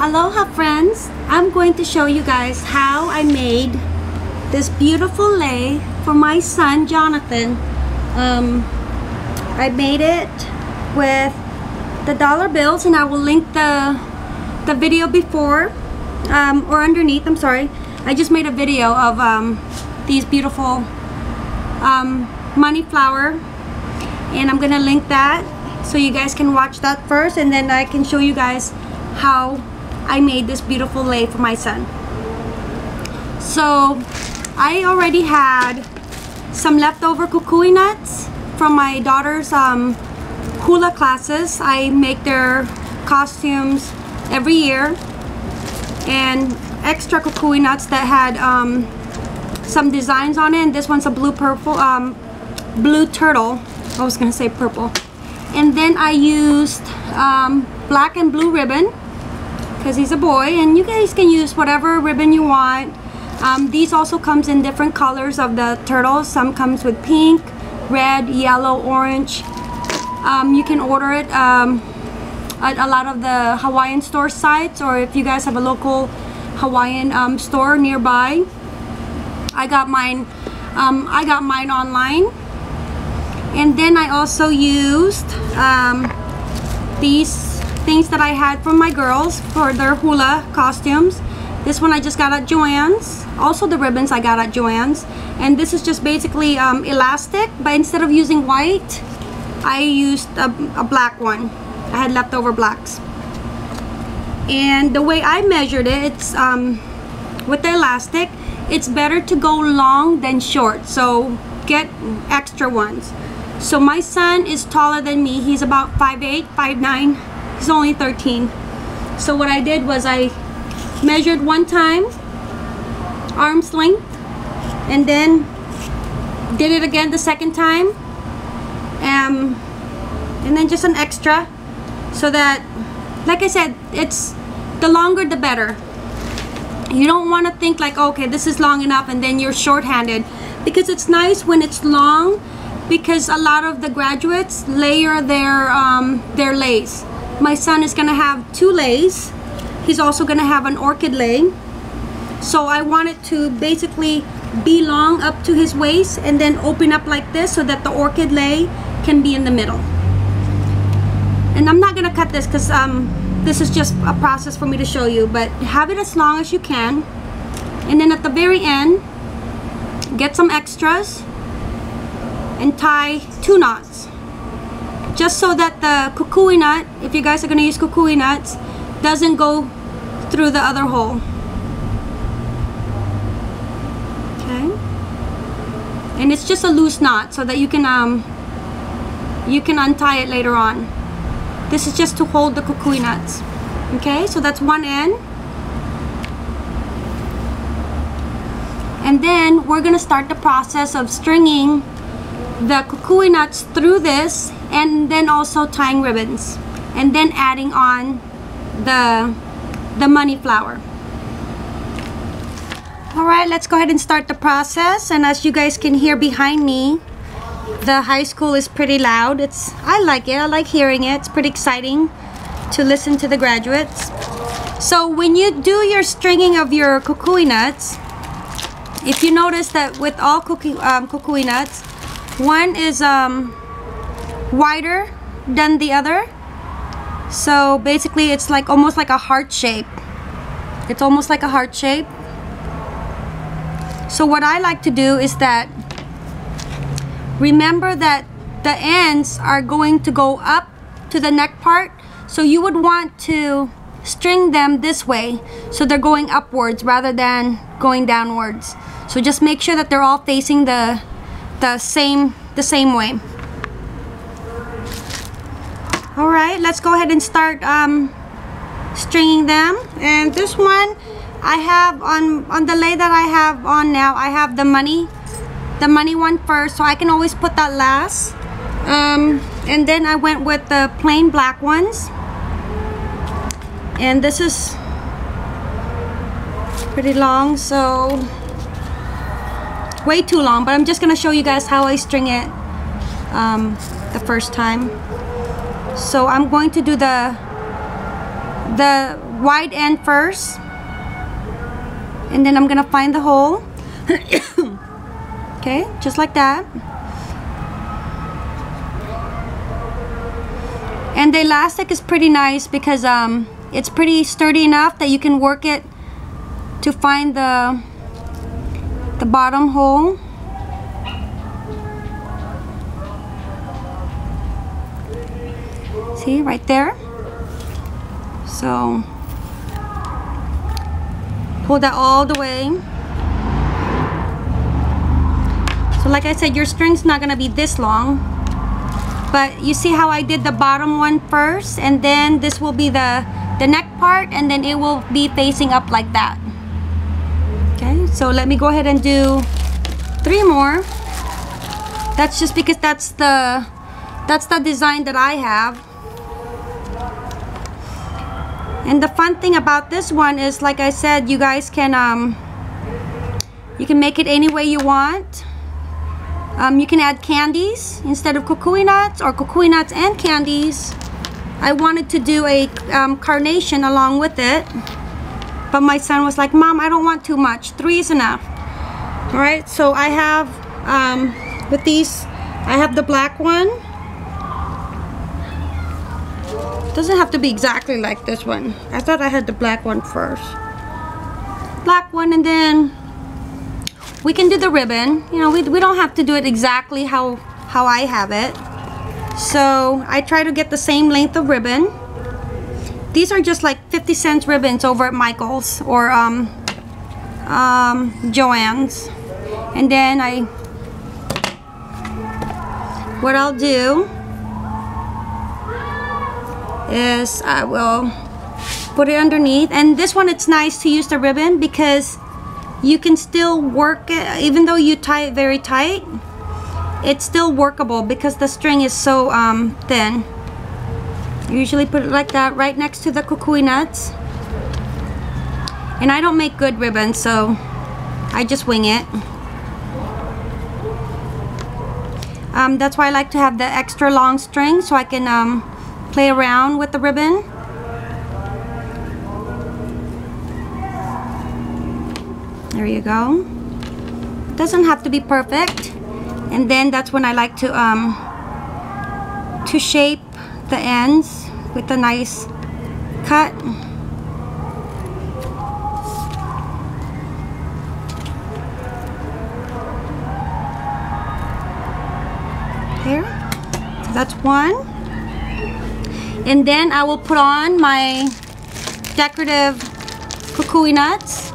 Aloha friends, I'm going to show you guys how I made this beautiful lei for my son Jonathan. I made it with the dollar bills, and I will link the video before or underneath. I'm sorry, I just made a video of these beautiful money flower, and I'm gonna link that so you guys can watch that first, and then I can show you guys how I made this beautiful lei for my son. So I already had some leftover kukui nuts from my daughter's hula classes. I make their costumes every year, and extra kukui nuts that had some designs on it, and this one's a blue turtle. I was gonna say purple. And then I used black and blue ribbon because he's a boy, and you guys can use whatever ribbon you want. These also comes in different colors of the turtles. Some comes with pink, red, yellow, orange. You can order it at a lot of the Hawaiian store sites, or if you guys have a local Hawaiian store nearby. I got mine online. And then I also used these things that I had from my girls for their hula costumes. This one I just got at Joann's. Also the ribbons I got at Joann's. And this is just basically elastic, but instead of using white, I used a black one. I had leftover blacks. And the way I measured it, it's with the elastic, it's better to go long than short, so get extra ones. So my son is taller than me. He's about 5'8", 5'9". He's only 13. So what I did was I measured one time, arm's length, and then did it again the second time, and then just an extra, so that, like I said, it's the longer the better. You don't want to think like, okay, this is long enough, and then you're short-handed, because it's nice when it's long, because a lot of the graduates layer their leis. My son is gonna have 2 leis. He's also gonna have an orchid lei. So I want it to basically be long up to his waist and then open up like this, so that the orchid lei can be in the middle. And I'm not gonna cut this because this is just a process for me to show you, but have it as long as you can. And then at the very end, get some extras and tie 2 knots, just so that the kukui nut, if you guys are going to use kukui nuts, doesn't go through the other hole. Okay, and it's just a loose knot so that you can untie it later on. This is just to hold the kukui nuts. Okay, so that's one end. And then we're gonna start the process of stringing the kukui nuts through this, and then also tying ribbons, and then adding on the money flower. All right, let's go ahead and start the process. And as you guys can hear behind me, the high school is pretty loud. I like it. I like hearing it. It's pretty exciting to listen to the graduates. So when you do your stringing of your kukui nuts, if you notice that with all kukui nuts, one is wider than the other. So basically it's like almost like a heart shape. It's almost like a heart shape. So what I like to do is that, remember that the ends are going to go up to the neck part. So you would want to string them this way, so they're going upwards rather than going downwards. So just make sure that they're all facing the same way. All right, let's go ahead and start stringing them. And this one I have on the lei that I have on now, I have the money one first, so I can always put that last. And then I went with the plain black ones, and this is pretty long, so way too long, but I'm just gonna show you guys how I string it the first time. So I'm going to do the the wide end first, and then I'm gonna find the hole. Okay, just like that. And the elastic is pretty nice because it's pretty sturdy enough that you can work it to find the bottom hole. See, right there. So pull that all the way. So like I said, your string's not gonna be this long, but you see how I did the bottom one first, and then this will be the neck part, and then it will be facing up like that. Okay, so let me go ahead and do 3 more. That's just because that's the design that I have. And the fun thing about this one is, like I said, you guys can make it any way you want. You can add candies instead of kukui nuts, or kukui nuts and candies. I wanted to do a carnation along with it, but my son was like, Mom, I don't want too much. 3 is enough. Alright, so I have, with these, I have the black one. Doesn't have to be exactly like this one. I thought I had the black one first. Black one, and then we can do the ribbon. You know, we don't have to do it exactly how I have it. So I try to get the same length of ribbon. These are just like 50-cent ribbons over at Michael's or Joann's. And then what I'll do is I will put it underneath. And this one, it's nice to use the ribbon because you can still work it, even though you tie it very tight, it's still workable because the string is so thin. Usually put it like that right next to the kukui nuts. And I don't make good ribbons, so I just wing it. That's why I like to have the extra long string, so I can play around with the ribbon. There you go. Doesn't have to be perfect. And then that's when I like to shape the ends with a nice cut. Here. So that's one. And then I will put on my decorative kukui nuts.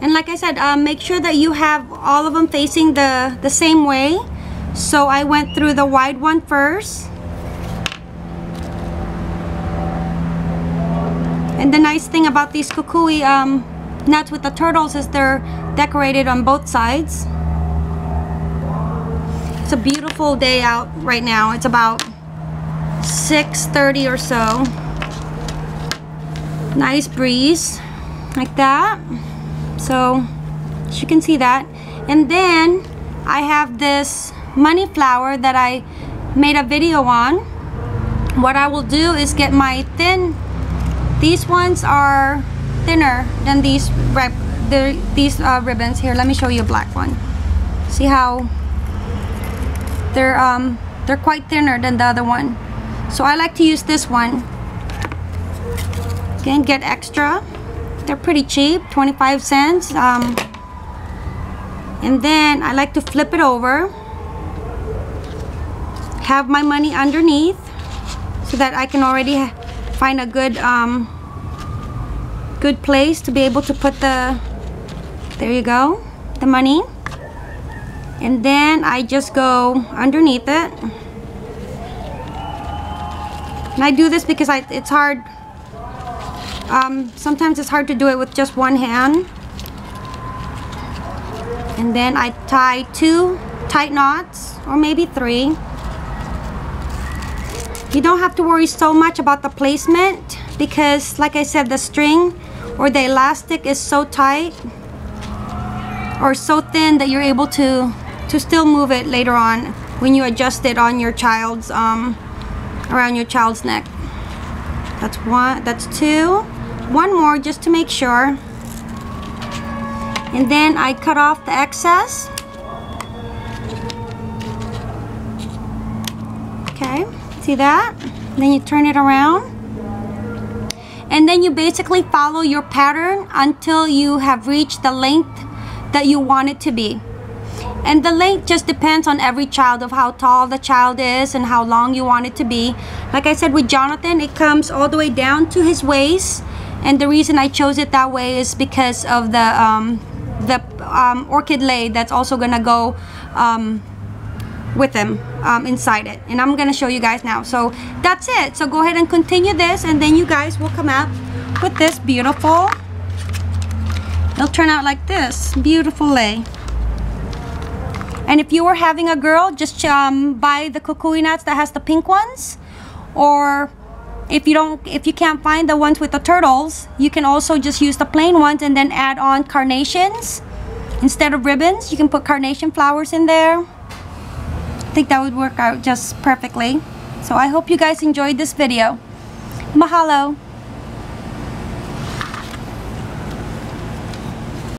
And like I said, make sure that you have all of them facing the same way. So I went through the wide one first. And the nice thing about these kukui nuts with the turtles is they're decorated on both sides. It's a beautiful day out right now. It's about 6:30 or so. Nice breeze like that. So you can see that. And then I have this money flower that I made a video on. What I will do is get my these ones are thinner than these ribbons. Here, let me show you a black one. See how they're quite thinner than the other one. So I like to use this one. Again, get extra. They're pretty cheap, 25 cents. And then I like to flip it over. Have my money underneath so that I can already find a good good place to be able to put there you go, the money. And then I just go underneath it. And I do this because it's hard. Sometimes it's hard to do it with just one hand. And then I tie 2 tight knots, or maybe 3. You don't have to worry so much about the placement because, like I said, the string or the elastic is so tight or so thin that you're able to still move it later on when you adjust it on your child's around your child's neck. That's one, that's two. One more just to make sure. And then I cut off the excess. Okay, see that? Then you turn it around. And then you basically follow your pattern until you have reached the length that you want it to be. And the length just depends on every child, of how tall the child is and how long you want it to be. Like I said with Jonathan, it comes all the way down to his waist. And the reason I chose it that way is because of the orchid lei that's also gonna go with him inside it, and I'm gonna show you guys now. So that's it. So go ahead and continue this, and then you guys will come out with this beautiful, it'll turn out like this beautiful lei. And if you were having a girl, just buy the kukui nuts that has the pink ones, or if you can't find the ones with the turtles, you can also just use the plain ones and then add on carnations instead of ribbons. You can put carnation flowers in there. I think that would work out just perfectly. So I hope you guys enjoyed this video. Mahalo.